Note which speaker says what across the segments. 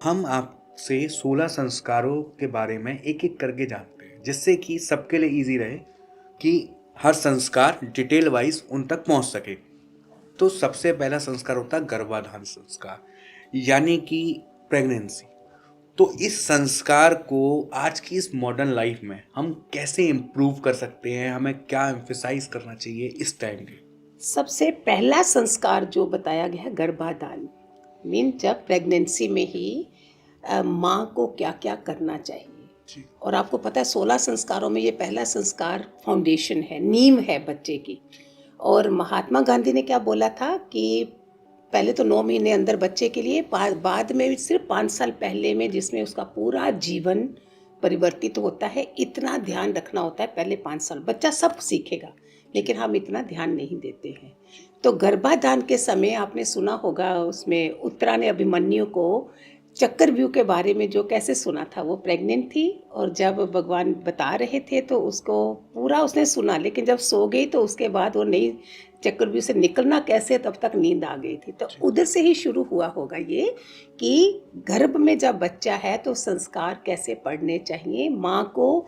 Speaker 1: हम आपसे 16 संस्कारों के बारे में एक-एक करके जानते हैं, जिससे कि सबके लिए ईज़ी रहे कि हर संस्कार डिटेल वाइज़ उन तक पहुँच सके। तो सबसे पहला संस्कार होता है गर्भाधान संस्कार, यानी कि प्रेगनेंसी। तो इस संस्कार को आज की इस मॉडर्न लाइफ में हम कैसे इम्प्रूव कर सकते हैं? हमें क्या एम्फसाइज़ करना चाहिए इस टाइम पे?
Speaker 2: सबसे पहला संस्कार जो बताया गया है गर्भाधान मीन जब प्रेगनेंसी में ही माँ को क्या क्या करना चाहिए।
Speaker 1: जी।
Speaker 2: और आपको पता है 16 संस्कारों में ये पहला संस्कार फाउंडेशन है, नींव है बच्चे की। और महात्मा गांधी ने क्या बोला था कि पहले तो 9 महीने अंदर बच्चे के लिए, बाद में सिर्फ 5 साल पहले में जिसमें उसका पूरा जीवन परिवर्तित होता है, इतना ध्यान रखना होता है। पहले 5 साल बच्चा सब सीखेगा, लेकिन हम इतना ध्यान नहीं देते हैं। तो गर्भाधान के समय आपने सुना होगा, उसमें उत्तरा ने अभिमन्यु को चक्रव्यूह के बारे में जो कैसे सुना था। वो प्रेग्नेंट थी और जब भगवान बता रहे थे तो उसको पूरा उसने सुना, लेकिन जब सो गई तो उसके बाद वो नहीं, चक्रव्यूह से निकलना कैसे, तब तक नींद आ गई थी। तो उधर से ही शुरू हुआ होगा ये कि गर्भ में जब बच्चा है तो संस्कार कैसे पढ़ने चाहिए, माँ को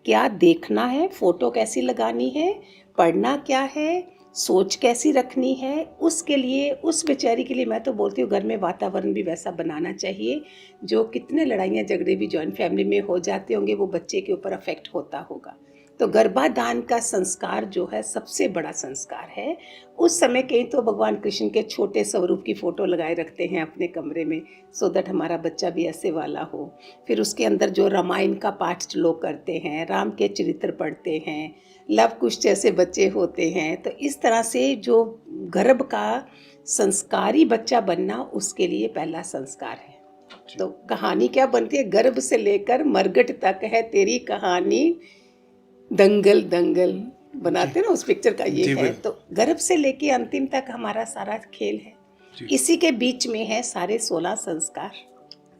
Speaker 2: क्या देखना है, फोटो कैसी लगानी है, पढ़ना क्या है, सोच कैसी रखनी है। उसके लिए, उस बेचारी के लिए मैं तो बोलती हूँ घर में वातावरण भी वैसा बनाना चाहिए। जो कितने लड़ाइयाँ झगड़े भी जॉइंट फैमिली में हो जाते होंगे, वो बच्चे के ऊपर अफेक्ट होता होगा। तो गर्भाधान का संस्कार जो है सबसे बड़ा संस्कार है। उस समय कहीं तो भगवान कृष्ण के छोटे स्वरूप की फ़ोटो लगाए रखते हैं अपने कमरे में, सो दैट हमारा बच्चा भी ऐसे वाला हो। फिर उसके अंदर जो रामायण का पाठ लोग करते हैं, राम के चरित्र पढ़ते हैं, लव कुश जैसे बच्चे होते हैं। तो इस तरह से जो गर्भ का संस्कारी बच्चा बनना, उसके लिए पहला संस्कार है। तो कहानी क्या बनती है, गर्भ से लेकर मरगट तक है तेरी कहानी, दंगल दंगल बनाते ना उस पिक्चर का ये
Speaker 1: जी,
Speaker 2: है। तो गर्भ से लेके अंतिम तक हमारा सारा खेल है।
Speaker 1: जी।
Speaker 2: इसी के बीच में है सारे 16 संस्कार।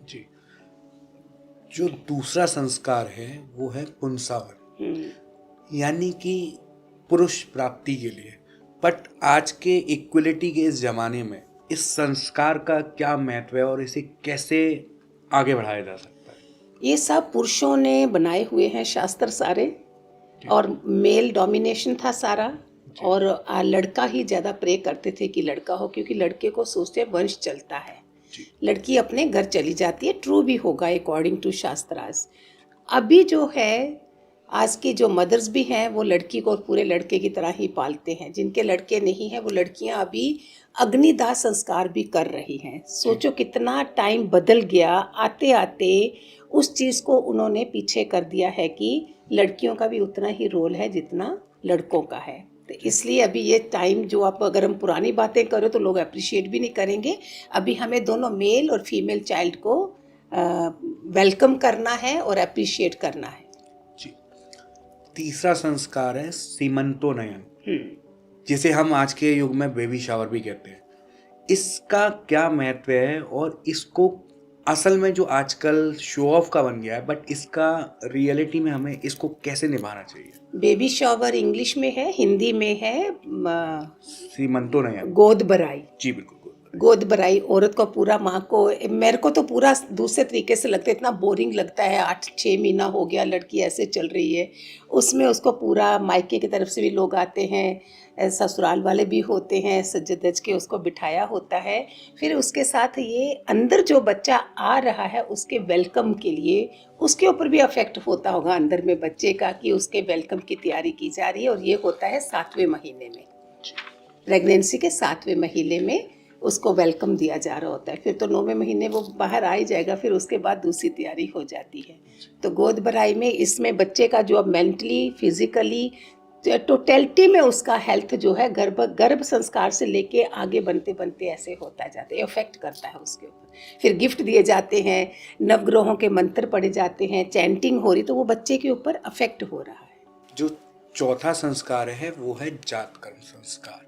Speaker 1: जी। जो दूसरा संस्कार है वो है पुंसावन, यानी कि पुरुष प्राप्ति के लिए। बट आज के इक्वलिटी के इस जमाने में इस संस्कार का क्या महत्व है और इसे कैसे आगे बढ़ाया जा सकता है?
Speaker 2: ये सब पुरुषों ने बनाए हुए हैं शास्त्र सारे, और मेल डोमिनेशन था सारा। और लड़का ही ज़्यादा प्रे करते थे कि लड़का हो, क्योंकि लड़के को सोचते हैं वंश चलता है। लड़की अपने घर चली जाती है, ट्रू भी होगा अकॉर्डिंग टू शास्त्रास। अभी जो है, आज की जो मदर्स भी हैं वो लड़की को पूरे लड़के की तरह ही पालते हैं। जिनके लड़के नहीं हैं वो लड़कियां अभी अग्निदाह संस्कार भी कर रही हैं। सोचो कितना टाइम बदल गया, आते आते उस चीज़ को उन्होंने पीछे कर दिया है कि लड़कियों का भी उतना ही रोल है जितना लड़कों का है। तो इसलिए अभी ये टाइम जो, आप अगर हम पुरानी बातें करो तो लोग अप्रिशिएट भी नहीं करेंगे। अभी हमें दोनों मेल और फीमेल चाइल्ड को वेलकम करना है और अप्रिशिएट करना है।
Speaker 1: जी। तीसरा संस्कार है सीमंतोनयन, जिसे हम आज के युग में बेबी शावर भी कहते हैं। इसका क्या महत्व है और इसको असल में जो आजकल शो ऑफ का बन गया है, बट इसका रियलिटी में हमें इसको कैसे निभाना चाहिए?
Speaker 2: बेबी शावर इंग्लिश में है, हिंदी में है
Speaker 1: सीमंतोनयन।
Speaker 2: गोद भराई।
Speaker 1: जी बिल्कुल।
Speaker 2: गोद भराई औरत को पूरा, माँ को, मेरे को तो पूरा दूसरे तरीके से लगता है, इतना बोरिंग लगता है। 8-6 महीना हो गया लड़की ऐसे चल रही है, उसमें उसको पूरा मायके की तरफ से भी लोग आते हैं, ससुराल वाले भी होते हैं, सज धज के उसको बिठाया होता है। फिर उसके साथ ये अंदर जो बच्चा आ रहा है उसके वेलकम के लिए, उसके ऊपर भी अफेक्ट होता होगा अंदर में बच्चे का, कि उसके वेलकम की तैयारी की जा रही है। और ये होता है 7वें महीने में, प्रेगनेंसी के 7वें महीने में उसको वेलकम दिया जा रहा होता है। फिर तो 9वें महीने वो बाहर आ ही जाएगा, फिर उसके बाद दूसरी तैयारी हो जाती है। तो गोद भराई में, इसमें बच्चे का जो अब मेंटली, फिजिकली, टोटलिटी में उसका हेल्थ जो है गर्भ संस्कार से लेके आगे बनते बनते ऐसे होता जाता है, इफेक्ट करता है उसके ऊपर। फिर गिफ्ट दिए जाते हैं, नवग्रहों के मंत्र पढ़े जाते हैं, चैंटिंग हो रही, तो वो बच्चे के ऊपर अफेक्ट हो रहा है।
Speaker 1: जो चौथा संस्कार है वो है जातकर्म संस्कार।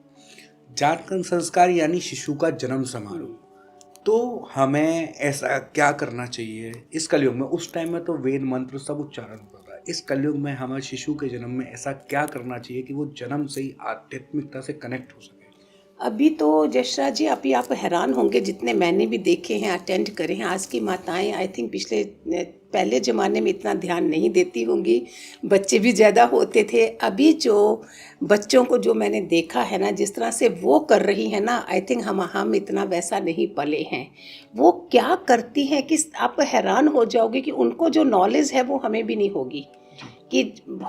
Speaker 1: जातकर्म संस्कार यानी शिशु का जन्म समारोह। तो हमें ऐसा क्या करना चाहिए इस कलयुग में? उस टाइम में तो वेद मंत्र सब उच्चारण होता था, इस कलयुग में हमें शिशु के जन्म में ऐसा क्या करना चाहिए कि वो जन्म से ही आध्यात्मिकता से कनेक्ट हो सके?
Speaker 2: अभी तो जशरा जी, अभी आप हैरान होंगे, जितने मैंने भी देखे हैं, अटेंड करे हैं, आज की माताएं आई थिंक पहले ज़माने में इतना ध्यान नहीं देती होंगी, बच्चे भी ज़्यादा होते थे। अभी जो बच्चों को जो मैंने देखा है ना, जिस तरह से वो कर रही है ना, आई थिंक हम इतना वैसा नहीं पले हैं। वो क्या करती हैं कि आप हैरान हो जाओगे कि उनको जो नॉलेज है वो हमें भी नहीं होगी, कि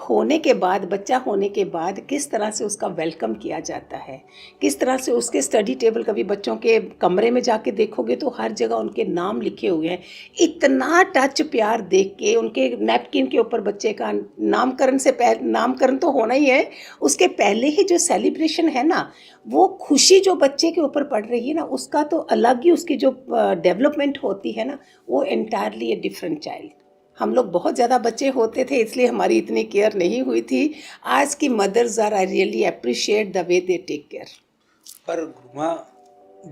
Speaker 2: होने के बाद, बच्चा होने के बाद किस तरह से उसका वेलकम किया जाता है, किस तरह से उसके स्टडी टेबल, कभी बच्चों के कमरे में जाके देखोगे तो हर जगह उनके नाम लिखे हुए हैं। इतना टच प्यार देख के, उनके नैपकिन के ऊपर बच्चे का नामकरण से पहले, नामकरण तो होना ही है, उसके पहले ही जो सेलिब्रेशन है ना, वो खुशी जो बच्चे के ऊपर पड़ रही है ना, उसका तो अलग ही, उसकी जो डेवलपमेंट होती है ना, वो एंटायरली ए डिफरेंट चाइल्ड। हम लोग बहुत ज़्यादा बच्चे होते थे, इसलिए हमारी इतनी केयर नहीं हुई थी। आज की mothers are, I really appreciate the way they take care.
Speaker 1: पर गुरुमा,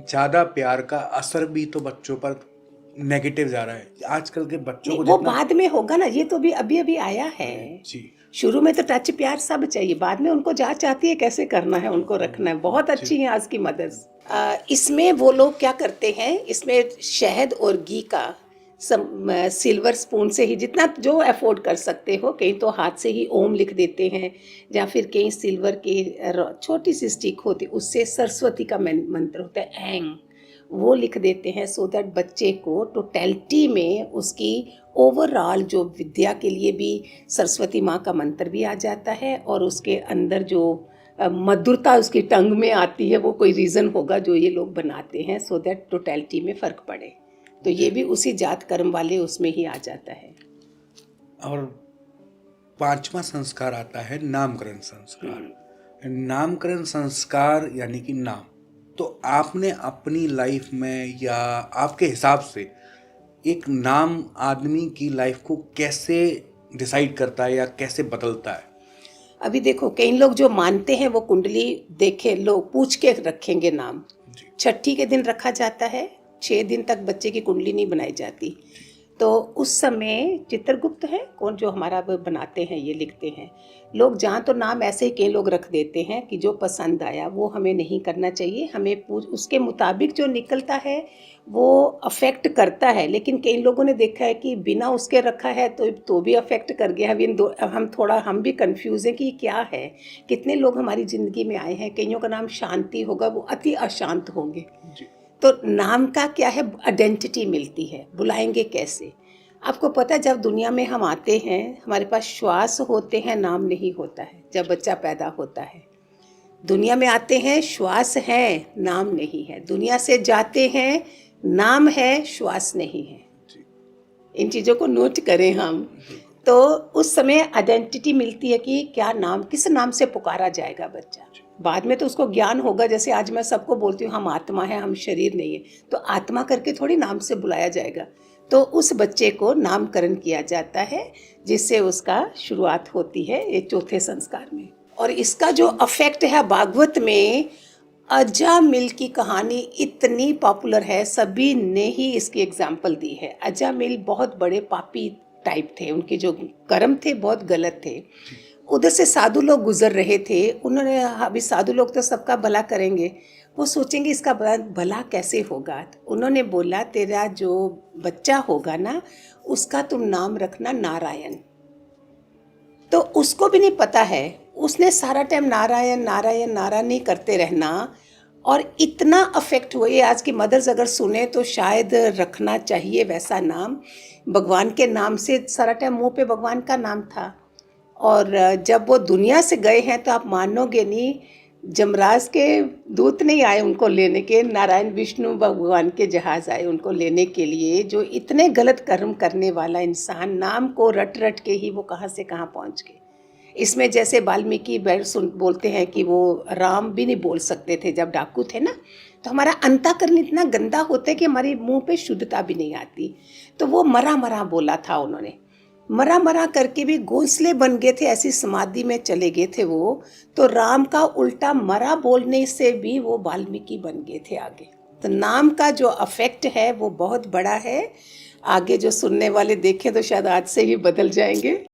Speaker 1: ज़्यादा प्यार का असर भी तो बच्चों पर नेगेटिव जा रहा है आजकल के बच्चों को।
Speaker 2: वो
Speaker 1: जितना
Speaker 2: बाद में होगा ना, ये तो भी अभी अभी आया है।
Speaker 1: जी,
Speaker 2: शुरू में तो टच प्यार सब चाहिए, बाद में उनको जांच आती है कैसे करना है, उनको रखना है। बहुत अच्छी हैं आज की मदर्स। इसमें वो लोग क्या करते हैं, इसमें शहद और घी का सिल्वर स्पून से ही जितना जो अफोर्ड कर सकते हो, कहीं तो हाथ से ही ओम लिख देते हैं, या फिर कहीं सिल्वर की छोटी सी स्टिक होती, उससे सरस्वती का मंत्र होता है एंग, वो लिख देते हैं, सो दैट बच्चे को टोटलिटी में उसकी ओवरऑल जो विद्या के लिए भी सरस्वती माँ का मंत्र भी आ जाता है, और उसके अंदर जो मधुरता उसकी टंग में आती है, वो कोई रीज़न होगा जो ये लोग बनाते हैं, सो दैट टोटलिटी में फ़र्क पड़े। तो ये भी उसी जात कर्म वाले उसमें ही आ जाता है।
Speaker 1: और पांचवा संस्कार आता है नामकरण संस्कार। नामकरण संस्कार यानी कि नाम, तो आपने अपनी लाइफ में या आपके हिसाब से एक नाम आदमी की लाइफ को कैसे डिसाइड करता है या कैसे बदलता है?
Speaker 2: अभी देखो, कई लोग जो मानते हैं वो कुंडली देखे, लोग पूछ के रखेंगे नाम। छठी के दिन रखा जाता है, 6 दिन तक बच्चे की कुंडली नहीं बनाई जाती। तो उस समय चित्रगुप्त है कौन जो हमारा बनाते हैं, ये लिखते हैं लोग, जहाँ तो नाम ऐसे ही कई लोग रख देते हैं कि जो पसंद आया, वो हमें नहीं करना चाहिए। हमें उसके मुताबिक जो निकलता है वो अफेक्ट करता है, लेकिन कई लोगों ने देखा है कि बिना उसके रखा है तो भी अफेक्ट कर गया। हम भी कंफ्यूज हैं कि क्या है। कितने लोग हमारी ज़िंदगी में आए हैं, कईयों का नाम शांति होगा, वो अति अशांत होंगे। तो नाम का क्या है, आइडेंटिटी मिलती है, बुलाएंगे कैसे। आपको पता है, जब दुनिया में हम आते हैं, हमारे पास श्वास होते हैं, नाम नहीं होता है। जब बच्चा पैदा होता है, दुनिया में आते हैं, श्वास है, नाम नहीं है। दुनिया से जाते हैं, नाम है, श्वास नहीं है। इन चीज़ों को नोट करें हम। तो उस समय आइडेंटिटी मिलती है कि क्या नाम, किस नाम से पुकारा जाएगा बच्चा। बाद में तो उसको ज्ञान होगा, जैसे आज मैं सबको बोलती हूँ हम आत्मा है, हम शरीर नहीं है, तो आत्मा करके थोड़ी नाम से बुलाया जाएगा। तो उस बच्चे को नामकरण किया जाता है, जिससे उसका शुरुआत होती है ये चौथे संस्कार में। और इसका जो अफेक्ट है, भागवत में अजामिल की कहानी इतनी पॉपुलर है, सभी ने ही इसकी एग्जाम्पल दी है। अजामिल बहुत बड़े पापी टाइप थे, उनके जो कर्म थे बहुत गलत थे। उधर से साधु लोग गुजर रहे थे, उन्होंने, अभी साधु लोग तो सबका भला करेंगे, वो सोचेंगे इसका भला कैसे होगा। उन्होंने बोला, तेरा जो बच्चा होगा ना, उसका तुम नाम रखना नारायण। तो उसको भी नहीं पता है, उसने सारा टाइम नारायण नारायण नारायण नहीं करते रहना, और इतना अफेक्ट हुए। आज की मदर्स अगर सुने तो शायद रखना चाहिए वैसा नाम। भगवान के नाम से सारा टाइम मुंह पे भगवान का नाम था, और जब वो दुनिया से गए हैं तो आप मानोगे नहीं, जमराज के दूत नहीं आए उनको लेने के, नारायण विष्णु भगवान के जहाज आए उनको लेने के लिए। जो इतने गलत कर्म करने वाला इंसान, नाम को रट रट के ही वो कहाँ से कहाँ पहुँच गए। इसमें जैसे वाल्मीकि बोलते हैं कि वो राम भी नहीं बोल सकते थे जब डाकू थे ना, तो हमारा अंतःकरण इतना गंदा होता है कि हमारे मुंह पे शुद्धता भी नहीं आती। तो वो मरा मरा बोला था उन्होंने, मरा मरा करके भी घोंसले बन गए थे, ऐसी समाधि में चले गए थे वो। तो राम का उल्टा मरा बोलने से भी वो वाल्मीकि बन गए थे आगे। तो नाम का जो अफेक्ट है वो बहुत बड़ा है। आगे जो सुनने वाले देखें तो शायद आज से ही बदल जाएंगे।